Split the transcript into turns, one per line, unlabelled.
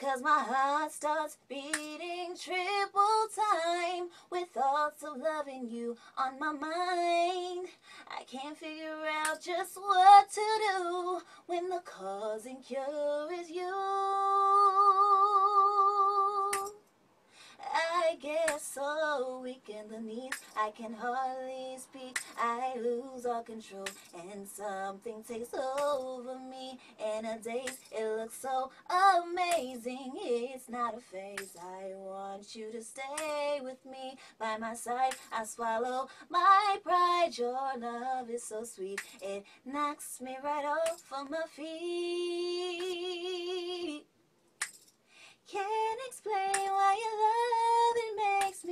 'cause my heart starts beating triple time with thoughts of loving you on my mind. I can't figure out just what to do when the cause and cure is you. I get so weak in the knees, I can hardly speak, I lose all control, and something takes over me. In a daze, it looks so amazing, it's not a phase. I want you to stay with me, by my side, I swallow my pride. Your love is so sweet, it knocks me right off of my feet. Can't explain why your love, it makes me